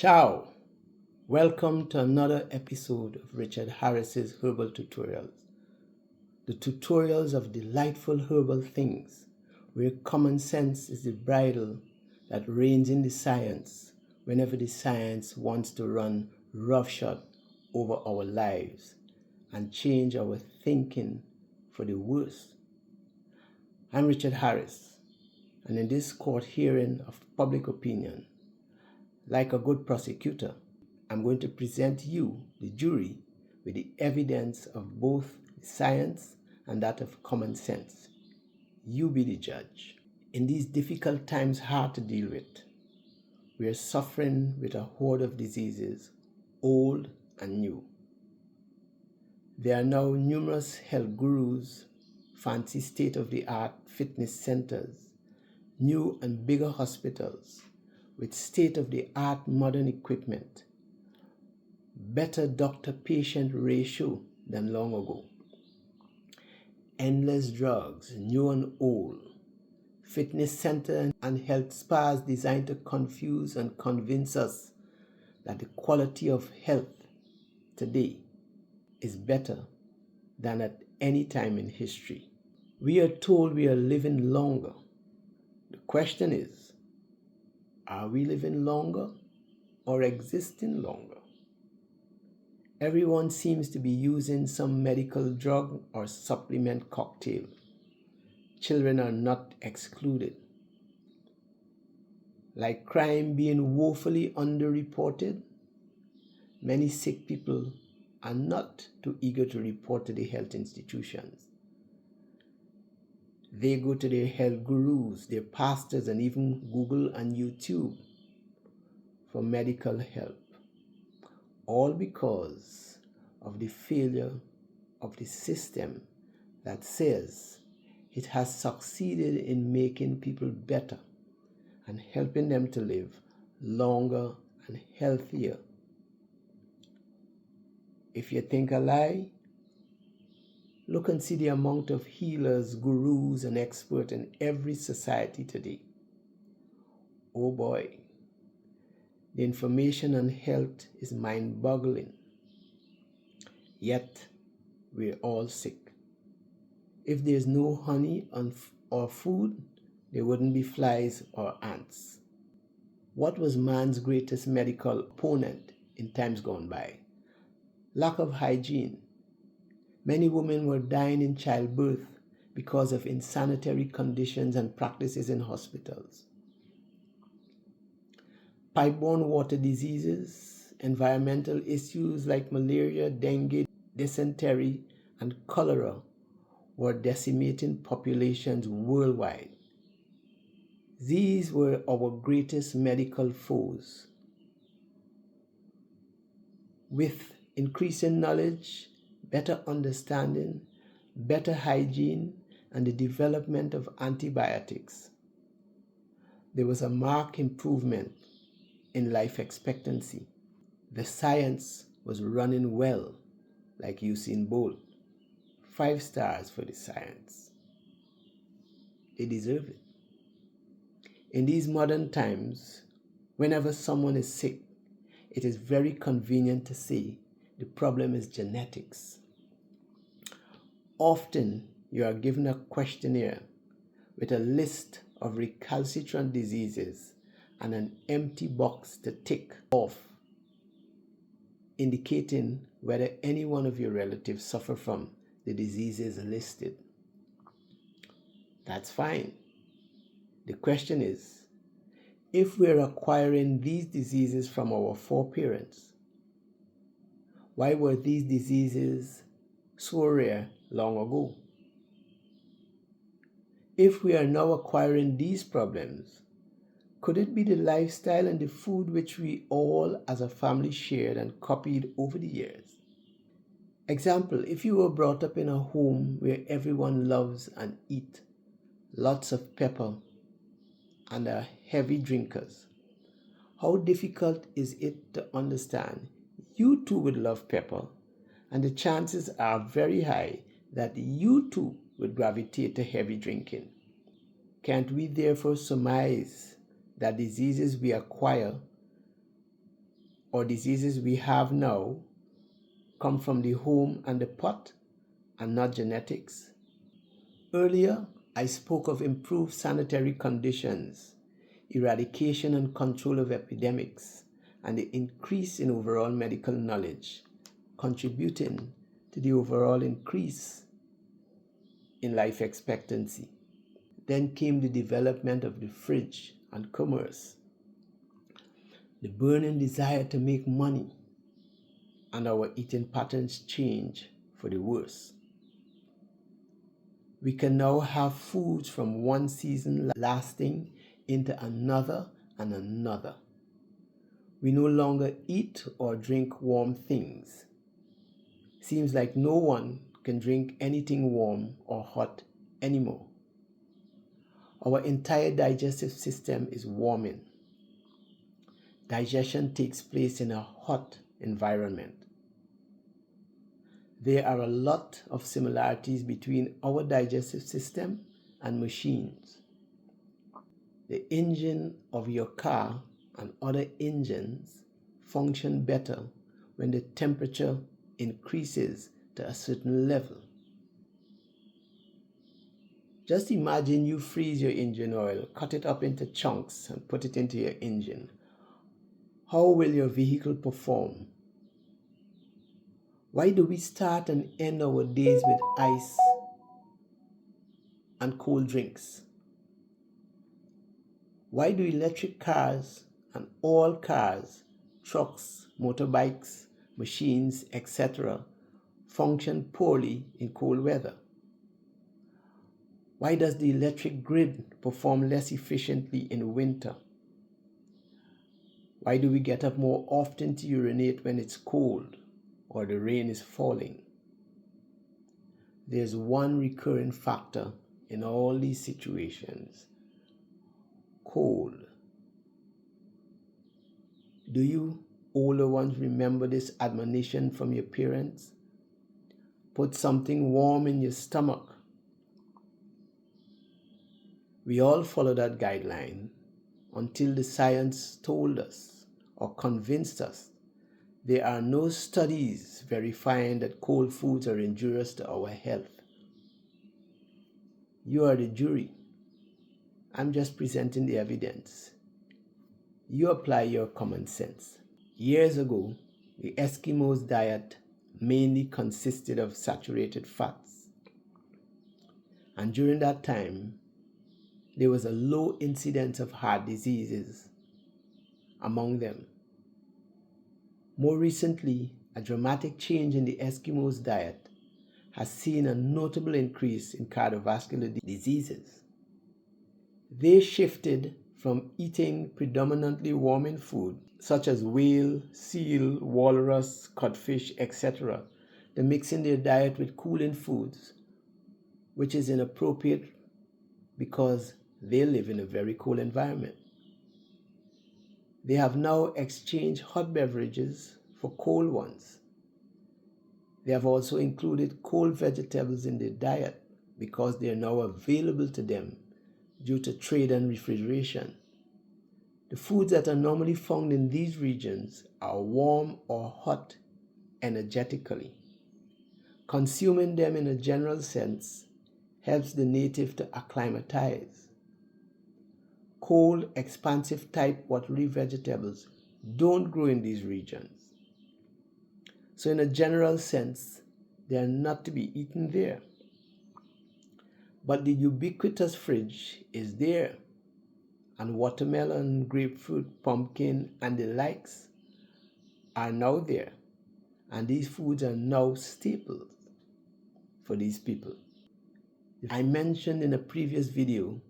Ciao! Welcome to another episode of Richard Harris's Herbal Tutorials. The tutorials of delightful herbal things, where common sense is the bridle that reins in the science whenever the science wants to run roughshod over our lives and change our thinking for the worse. I'm Richard Harris, and in this court hearing of public opinion, like a good prosecutor, I'm going to present you, the jury, with the evidence of both science and that of common sense. You be the judge. In these difficult times hard to deal with, we are suffering with a horde of diseases, old and new. There are now numerous health gurus, fancy state-of-the-art fitness centers, new and bigger hospitals with state-of-the-art modern equipment, better doctor-patient ratio than long ago, endless drugs, new and old, fitness center and health spas designed to confuse and convince us that the quality of health today is better than at any time in history. We are told we are living longer. The question is, are we living longer or existing longer? Everyone seems to be using some medical drug or supplement cocktail. Children are not excluded. Like crime being woefully underreported, many sick people are not too eager to report to the health institutions. They go to their health gurus, their pastors, and even Google and YouTube for medical help, all because of the failure of the system that says it has succeeded in making people better and helping them to live longer and healthier. If you think a lie, look and see the amount of healers, gurus, and experts in every society today. Oh boy, the information on health is mind-boggling. Yet, we're all sick. If there's no honey or food, there wouldn't be flies or ants. What was man's greatest medical opponent in times gone by? Lack of hygiene. Many women were dying in childbirth because of insanitary conditions and practices in hospitals. Pipe-borne water diseases, environmental issues like malaria, dengue, dysentery, and cholera were decimating populations worldwide. These were our greatest medical foes. With increasing knowledge, better understanding, better hygiene, and the development of antibiotics, there was a marked improvement in life expectancy. The science was running well, like Usain Bolt. 5 stars for the science. They deserve it. In these modern times, whenever someone is sick, it is very convenient to say the problem is genetics. Often, you are given a questionnaire with a list of recalcitrant diseases and an empty box to tick off, indicating whether any one of your relatives suffer from the diseases listed. That's fine. The question is, if we're acquiring these diseases from our foreparents, why were these diseases so rare long ago? If we are now acquiring these problems, could it be the lifestyle and the food which we all as a family shared and copied over the years? Example, if you were brought up in a home where everyone loves and eat lots of pepper and are heavy drinkers, how difficult is it to understand you too would love pepper, and the chances are very high that you too would gravitate to heavy drinking? Can't we therefore surmise that diseases we acquire or diseases we have now come from the home and the pot and not genetics? Earlier, I spoke of improved sanitary conditions, eradication and control of epidemics, and the increase in overall medical knowledge, contributing to the overall increase in life expectancy. Then came the development of the fridge and commerce, the burning desire to make money, and our eating patterns change for the worse. We can now have foods from one season lasting into another and another. We no longer eat or drink warm things. Seems like no one can drink anything warm or hot anymore. Our entire digestive system is warming. Digestion takes place in a hot environment. There are a lot of similarities between our digestive system and machines. The engine of your car and other engines function better when the temperature increases to a certain level. Just imagine you freeze your engine oil, cut it up into chunks and put it into your engine. How will your vehicle perform? Why do we start and end our days with ice and cold drinks? Why do electric cars and all cars, trucks, motorbikes, machines, etc. function poorly in cold weather? Why does the electric grid perform less efficiently in winter? Why do we get up more often to urinate when it's cold or the rain is falling? There's one recurring factor in all these situations: cold. Do you older ones remember this admonition from your parents? Put something warm in your stomach. We all follow that guideline until the science told us or convinced us there are no studies verifying that cold foods are injurious to our health. You are the jury. I'm just presenting the evidence. You apply your common sense. Years ago, the Eskimos' diet mainly consisted of saturated fats. And during that time, there was a low incidence of heart diseases among them. More recently, a dramatic change in the Eskimos' diet has seen a notable increase in cardiovascular diseases. They shifted from eating predominantly warming food, such as whale, seal, walrus, codfish, etc., to mixing their diet with cooling foods, which is inappropriate because they live in a very cold environment. They have now exchanged hot beverages for cold ones. They have also included cold vegetables in their diet because they are now available to them due to trade and refrigeration. The foods that are normally found in these regions are warm or hot energetically. Consuming them in a general sense helps the native to acclimatize. Cold, expansive type watery vegetables don't grow in these regions. So in a general sense, they are not to be eaten there. But the ubiquitous fridge is there, and watermelon, grapefruit, pumpkin, and the likes are now there. And these foods are now staples for these people. I mentioned in a previous video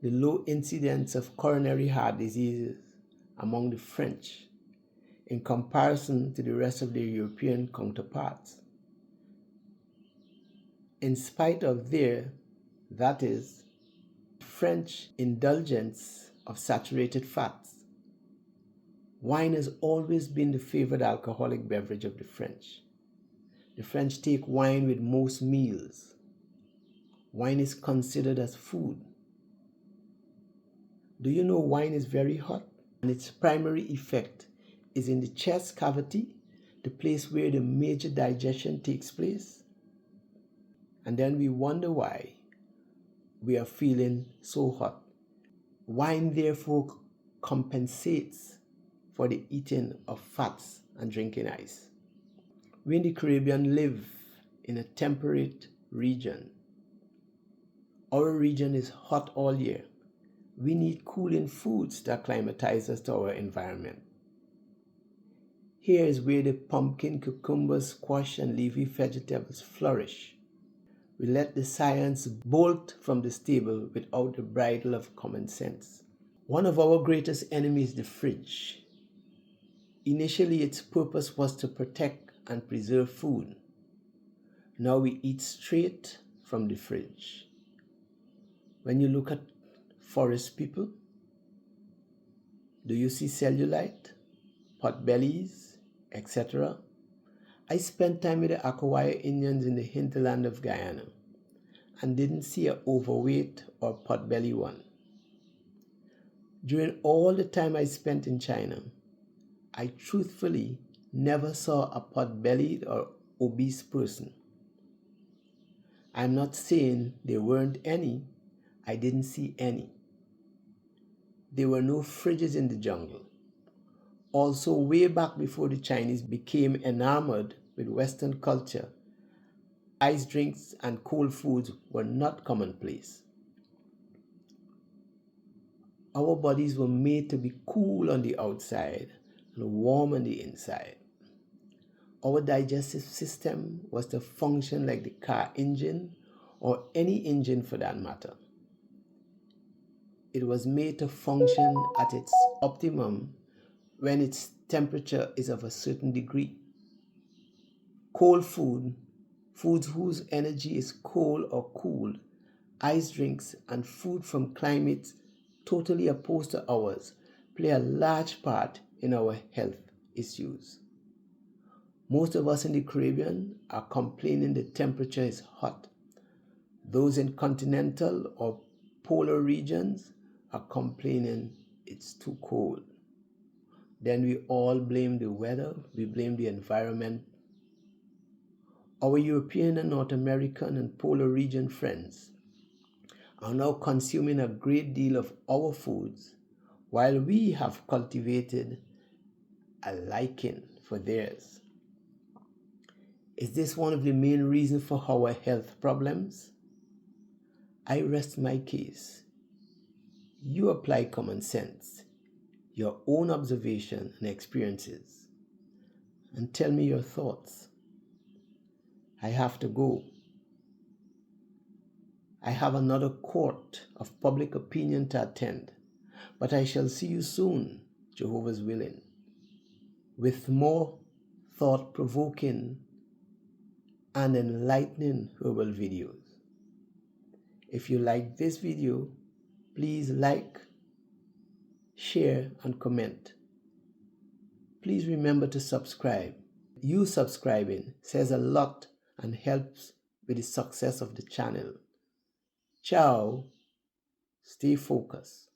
the low incidence of coronary heart diseases among the French in comparison to the rest of their European counterparts. In spite of that is, French indulgence of saturated fats, wine has always been the favored alcoholic beverage of the French. The French take wine with most meals. Wine is considered as food. Do you know wine is very hot? And its primary effect is in the chest cavity, the place where the major digestion takes place. And then we wonder why we are feeling so hot. Wine, therefore, compensates for the eating of fats and drinking ice. We in the Caribbean live in a temperate region. Our region is hot all year. We need cooling foods to acclimatize us to our environment. Here is where the pumpkin, cucumber, squash, and leafy vegetables flourish. We let the science bolt from the stable without the bridle of common sense. One of our greatest enemies is the fridge. Initially, its purpose was to protect and preserve food. Now we eat straight from the fridge. When you look at forest people, do you see cellulite, potbellies, etc.? I spent time with the Akawaya Indians in the hinterland of Guyana and didn't see an overweight or potbelly one. During all the time I spent in China, I truthfully never saw a pot-bellied or obese person. I'm not saying there weren't any, I didn't see any. There were no fridges in the jungle. Also, way back before the Chinese became enamored with Western culture, ice drinks and cold foods were not commonplace. Our bodies were made to be cool on the outside and warm on the inside. Our digestive system was to function like the car engine or any engine for that matter. It was made to function at its optimum when its temperature is of a certain degree. Cold food, foods whose energy is cold or cooled, ice drinks, and food from climates totally opposed to ours play a large part in our health issues. Most of us in the Caribbean are complaining the temperature is hot. Those in continental or polar regions are complaining it's too cold. Then we all blame the weather, we blame the environment. Our European and North American and polar region friends are now consuming a great deal of our foods while we have cultivated a liking for theirs. Is this one of the main reasons for our health problems? I rest my case. You apply common sense, your own observation and experiences, and tell me your thoughts. I have to go. I have another court of public opinion to attend, but I shall see you soon, Jehovah's willing, with more thought-provoking and enlightening herbal videos. If you like this video, please like, share, and comment. Please remember to subscribe. You subscribing says a lot and helps with the success of the channel. Ciao. Stay focused.